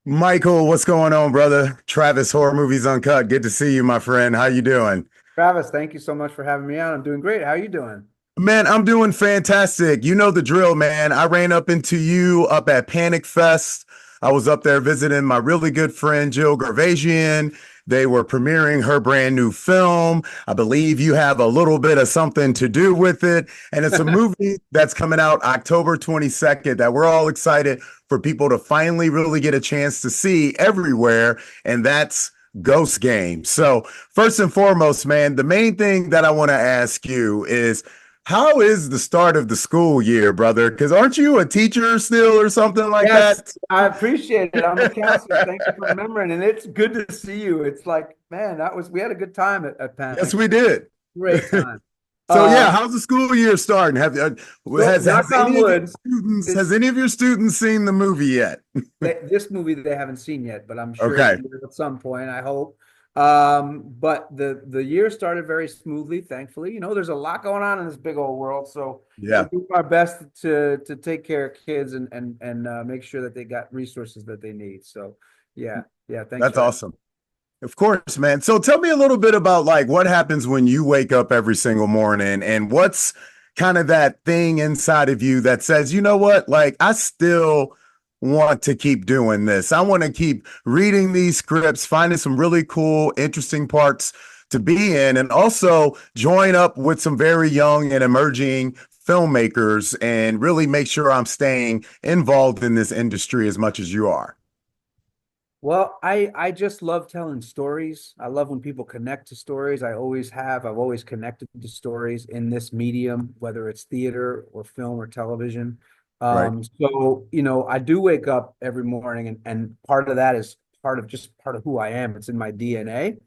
Michael, what's going on, brother? Travis, Horror Movies Uncut. Good to see you, my friend. How you doing? Travis, thank you so much for having me on. I'm doing great. How are you doing? Man, I'm doing fantastic. You know the drill, man. I ran up into you up at Panic Fest. I was up there visiting my really good friend Jill Gevargizian. They were premiering her brand new film. I believe you have a little bit of something to do with it. And it's a movie that's coming out October 22nd that we're all excited for people to finally really get a chance to see everywhere. And that's Ghost Game. So, first and foremost, man, the main thing that I want to ask you is how is the start of the school year, brother? Because aren't you a teacher still or something like Yes, that? I appreciate it. I'm a counselor. Thank you for remembering. And it's good to see you. It's like, man, we had a good time at Yes, Panic. we did. Great time. So yeah, Um, how's the school year starting? Have so has knock on any of your wood, students this has any of your students seen the movie yet? this movie they haven't seen yet, but I'm sure they Okay. will at some point, I hope. But the year started very smoothly, thankfully. There's a lot going on in this big old world, so we're Yeah, doing our best to take care of kids and make sure that they got resources that they need. So yeah, thanks that's for that. awesome. Of course, man. So tell me a little bit about like what happens when you wake up every single morning and what's kind of that thing inside of you that says, you know what, like I still want to keep doing this. I want to keep reading these scripts, finding some really cool, interesting parts to be in, and also join up with some very young and emerging filmmakers and really make sure I'm staying involved in this industry as much as you are. Well, I just love telling stories. I love when people connect to stories. I always have. I've always connected to stories in this medium, whether it's theater or film or television. Right. So I do wake up every morning, and part of that is part of who I am. It's in my DNA.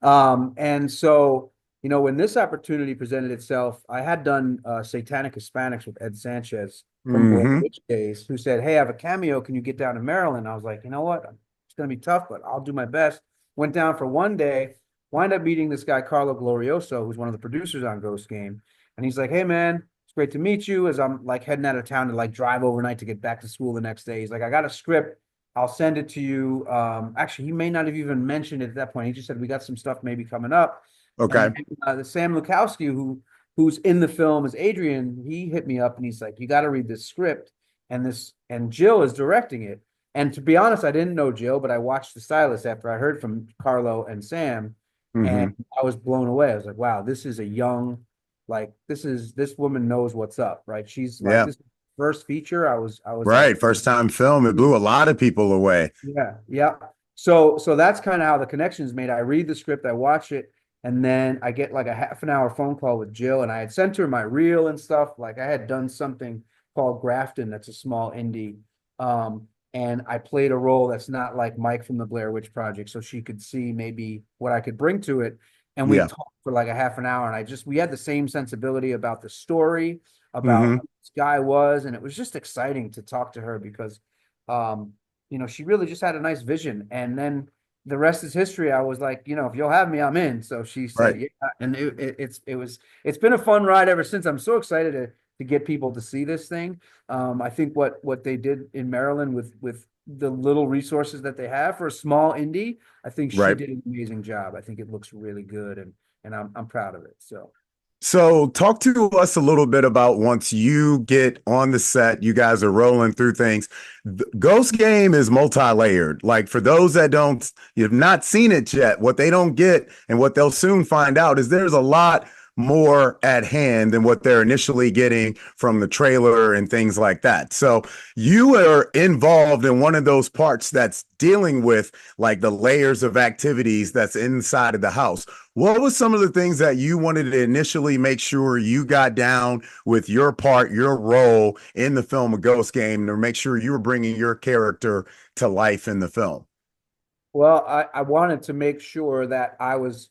And so, when this opportunity presented itself, I had done Satanic Hispanics with Ed Sanchez from Blair Hmm. Witch days, who said, "Hey, I have a cameo. Can you get down to Maryland?" I was like, you know what? Going to be tough, but I'll do my best. Went down for one day, wind up meeting this guy, Carlo Glorioso, who's one of the producers on Ghost Game. And he's like, hey, man, it's great to meet you. As I'm like heading out of town to like drive overnight to get back to school the next day. He's like, I got a script. I'll send it to you. Actually, he may not have even mentioned it at that point. He just said, we got some stuff maybe coming up. Okay. And the Sam Lukowski, who's in the film as Adrian, he hit me up and he's like, you got to read this script. And Jill is directing it. And to be honest, I didn't know Jill, but I watched The Stylist after I heard from Carlo and Sam, and Hmm. I was blown away. I was like, wow, this is a young, like this woman knows what's up, right? She's like Yeah. this first feature. I was like, Right. First time film. It blew a lot of people away. yeah. So that's kind of how the connection is made. I read the script, I watch it, and then I get like a half an hour phone call with Jill, and I had sent her my reel and stuff. Like I had done something called Grafton, that's a small indie. And I played a role that's not like Mike from the Blair Witch Project, so she could see maybe what I could bring to it. And we Yeah. talked for like a half an hour, and we had the same sensibility about the story, about Hmm. who this guy was, and it was just exciting to talk to her because um she really just had a nice vision. And then the rest is history. I was like, if you'll have me, I'm in. So she Right. said, yeah. And it's been a fun ride ever since. I'm so excited to get people to see this thing. I think what they did in Maryland with the little resources that they have for a small indie, I think she Right. did an amazing job. I think it looks really good, and I'm proud of it. So. So, talk to us a little bit about once you get on the set, you guys are rolling through things. Ghost Game is multi-layered. Like for those that don't, you've not seen it yet, what they don't get and what they'll soon find out is there's a lot more at hand than what they're initially getting from the trailer and things like that. So, you are involved in one of those parts that's dealing with like the layers of activities that's inside of the house. What was some of the things that you wanted to initially make sure you got down with your part, your role in the film A Ghost Game to make sure you were bringing your character to life in the film? Well, I wanted to make sure that I was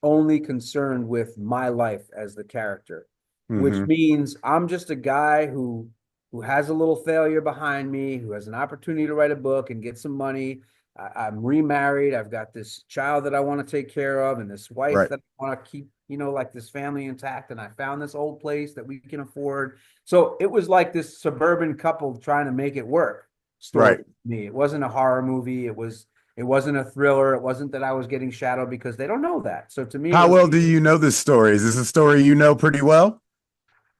only concerned with my life as the character, which Hmm. means I'm just a guy who has a little failure behind me, who has an opportunity to write a book and get some money. I'm remarried. I've got this child that I want to take care of, and this wife Right. that I want to keep, like this family intact. And I found this old place that we can afford. So it was like this suburban couple trying to make it work. story Right. to me. It wasn't a horror movie. It wasn't a thriller. It wasn't that I was getting shadowed because they don't know that. So to me, it How was well do you know this story? Is this a story you know pretty well?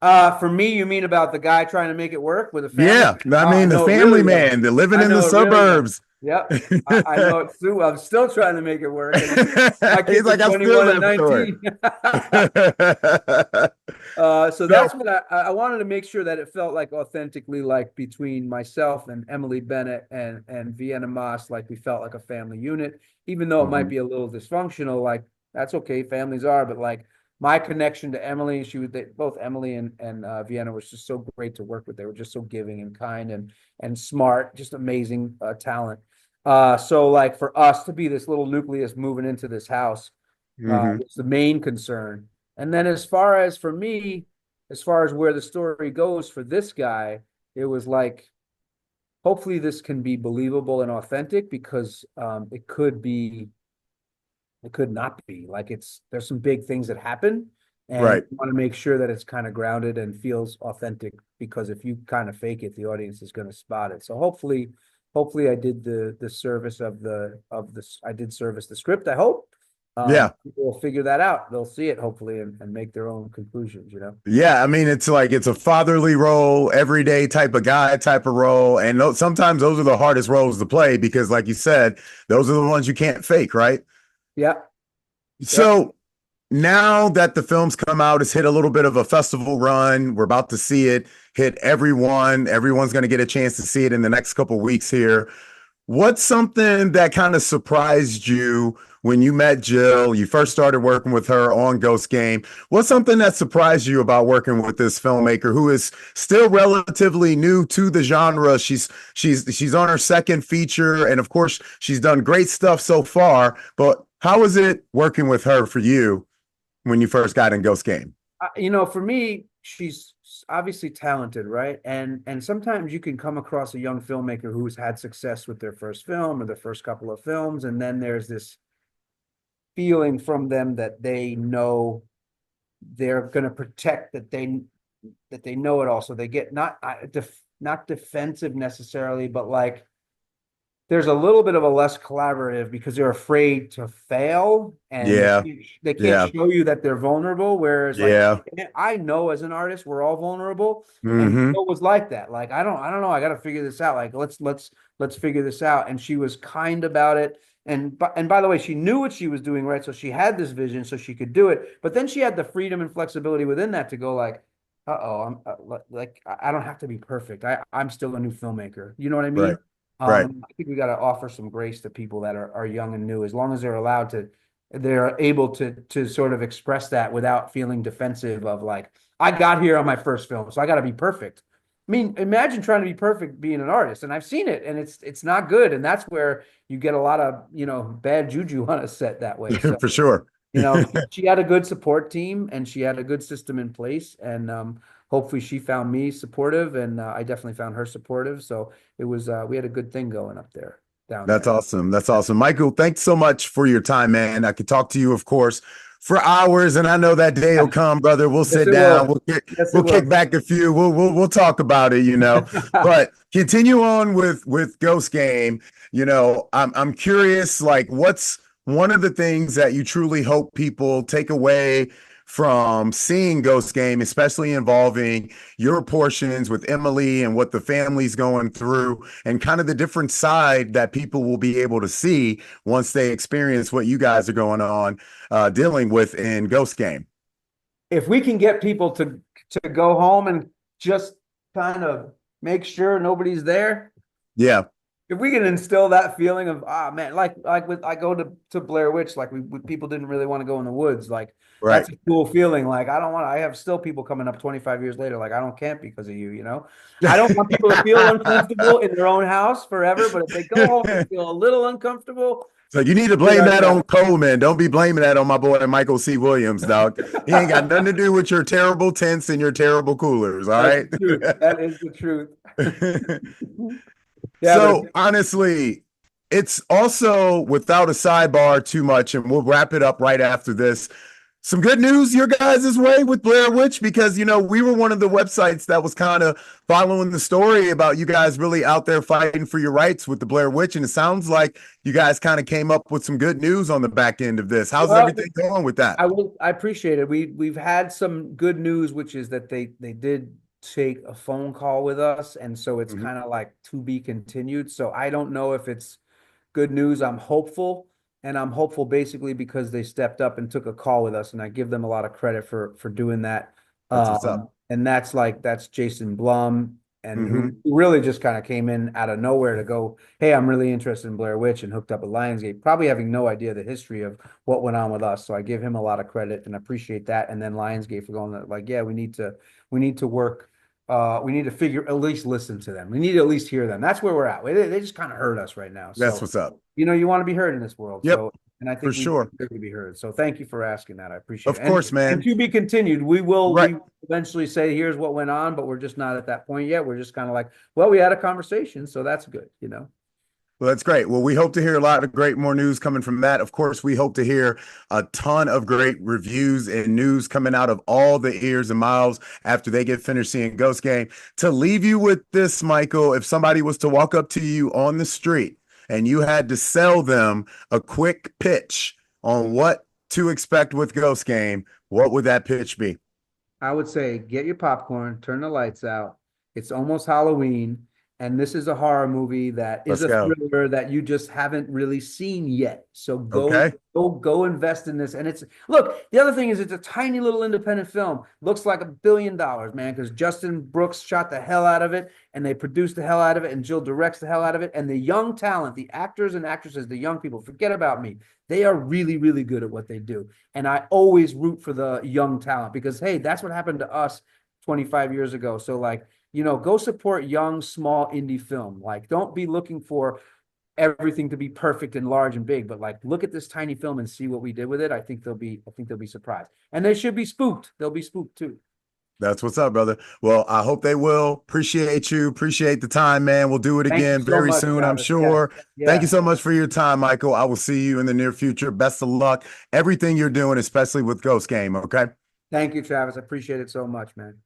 for me, you mean about the guy trying to make it work with a family? Yeah. I I mean, the know it really family well. man, they're living I in the know it really well. suburbs. Yep. I know it too. I'm still trying to make it work. And my He's kids are like, I feel 21 and that story. 19. So So, that's what I wanted to make sure that it felt like authentically like between myself and Emily Bennett and Vienna Moss, like we felt like a family unit, even though it might mhm, be a little dysfunctional, like that's okay, families are, but like my connection to Emily, both Emily and Vienna was just so great to work with. They were just so giving and kind and smart, just amazing talent. So like for us to be this little nucleus moving into this house mhm, was the main concern. And then as far as for me, as far as where the story goes for this guy, it was like, hopefully this can be believable and authentic because it could not be. Like there's some big things that happen, and right. you want to make sure that it's kind of grounded and feels authentic because if you kind of fake it, the audience is going to spot it. So hopefully I did the service of this. I did service the script, I hope. Yeah. People will figure that out. They'll see it hopefully and make their own conclusions, you know? Yeah, I mean, it's like it's a fatherly role, everyday type of guy type of role. And sometimes those are the hardest roles to play because, like you said, those are the ones you can't fake, right? Yeah. Yep. So now that the film's come out, it's hit a little bit of a festival run. We're about to see it hit everyone. Everyone's going to get a chance to see it in the next couple weeks here. What's something that kind of surprised you when you met Jill? You first started working with her on Ghost Game. What's something that surprised you about working with this filmmaker who is still relatively new to the genre? She's on her second feature, and of course, she's done great stuff so far. But how was it working with her for you when you first got in Ghost Game? For me, she's obviously talented, right? And sometimes you can come across a young filmmaker who's had success with their first film or their first couple of films, and then there's this feeling from them that they know they're going to protect that they know it all. So they get not defensive necessarily, but like there's a little bit of a less collaborative because they're afraid to fail and Yeah, they can't yeah, show you that they're vulnerable. Whereas like yeah. I know as an artist, we're all vulnerable. And Mm-hmm. Jill was like that. Like, I don't know. I got to figure this out. Like, let's figure this out. And she was kind about it. And by the way, she knew what she was doing, right? So she had this vision so she could do it. But then she had the freedom and flexibility within that to go like, uh-oh, like, I don't have to be perfect. I'm still a new filmmaker. You know what I Right, mean? right. I think we got to offer some grace to people that are young and new, as long as they're allowed to, they're able to sort of express that without feeling defensive of like, I got here on my first film, so I got to be perfect. I mean, imagine trying to be perfect being an artist, and I've seen it, and it's not good, and that's where you get a lot of bad juju on a set that way. So For sure. she had a good support team and she had a good system in place. And hopefully she found me supportive and I definitely found her supportive. So it was, we had a good thing going up there, down That's there. awesome. That's awesome. Michael, thanks so much for your time, man. I could talk to you, of course, for hours, and I know that day will come, brother. We'll Yes, sit it down. will. Yes, it We'll kick will. back a few. We'll talk about it, But continue on with Ghost Game. I'm curious, like, what's one of the things that you truly hope people take away from seeing Ghost Game, especially involving your portions with Emily and what the family's going through, and kind of the different side that people will be able to see once they experience what you guys are going on dealing with in Ghost Game. If we can get people to go home and just kind of make sure nobody's there, Yeah, if we can instill that feeling of man, like with I go to Blair Witch, like people didn't really want to go in the woods, like right. that's a cool feeling. Like I don't want I have still people coming up 25 years later, like I don't camp because of you, you know. I don't want people to feel uncomfortable in their own house forever, but if they go home and feel a little uncomfortable, So you need to did blame our that on job. Coleman. Don't be blaming that on my boy Michael C. Williams, dog. He ain't got nothing to do with your terrible tents and your terrible coolers. All That's right. the truth. That is the truth. Yeah, but So honestly, it's also without a sidebar too much, and we'll wrap it up right after this. some good news your guys' way with Blair Witch because we were one of the websites that was kind of following the story about you guys really out there fighting for your rights with the Blair Witch, and it sounds like you guys kind of came up with some good news on the back end of this. How's Well, everything going with that? I appreciate it. We've had some good news, which is that they did take a phone call with us, and so it's Mhm. kind of like to be continued. So I don't know if it's good news. I'm hopeful, and I'm hopeful basically because they stepped up and took a call with us, and I give them a lot of credit for doing that. That's what's up. And that's Jason Blum, and Hmm. who really just kind of came in out of nowhere to go, hey, I'm really interested in Blair Witch, and hooked up at Lionsgate, probably having no idea the history of what went on with us. So I give him a lot of credit and appreciate that. And then Lionsgate for going like, yeah, we need to work. We need to figure, at least listen to them. We need to at least hear them. That's where we're at. They just kind of hurt us right now. That's So, what's up. you want to be heard in this world. Yep, So, and I for think we sure. deserve to be heard. So thank you for asking that. I appreciate Of it. course, And man. to be continued, we Right. will eventually say, here's what went on, but we're just not at that point yet. We're just kind of like, well, we had a conversation, so that's good. Well, that's great. Well, we hope to hear a lot of great more news coming from that. Of course, we hope to hear a ton of great reviews and news coming out of all the ears and mouths after they get finished seeing Ghost Game. To leave you with this, Michael, if somebody was to walk up to you on the street and you had to sell them a quick pitch on what to expect with Ghost Game, what would that pitch be? I would say get your popcorn, turn the lights out. It's almost Halloween, and this is a horror movie that is Let's a go. thriller that you just haven't really seen yet. So Okay. go invest in this. And it's look, the other thing is it's a tiny little independent film. Looks like $1 billion, man, because Justin Brooks shot the hell out of it and they produced the hell out of it, and Jill directs the hell out of it. And the young talent, the actors and actresses, the young people, forget about me. They are really, really good at what they do. And I always root for the young talent because, hey, that's what happened to us 25 years ago. So, like, go support young, small indie film. Like, don't be looking for everything to be perfect and large and big, but like, look at this tiny film and see what we did with it. I think they'll be surprised. And they should be spooked. They'll be spooked too. That's what's up, brother. Well, I hope they will. Appreciate you. Appreciate the time, man. We'll do it Thank you again so very much, soon, I'm Travis. Yeah. sure. Thank you Yeah. so much for your time, Michael. I will see you in the near future. Best of luck. Everything you're doing, especially with Ghost Game, okay? Thank you, Travis. I appreciate it so much, man.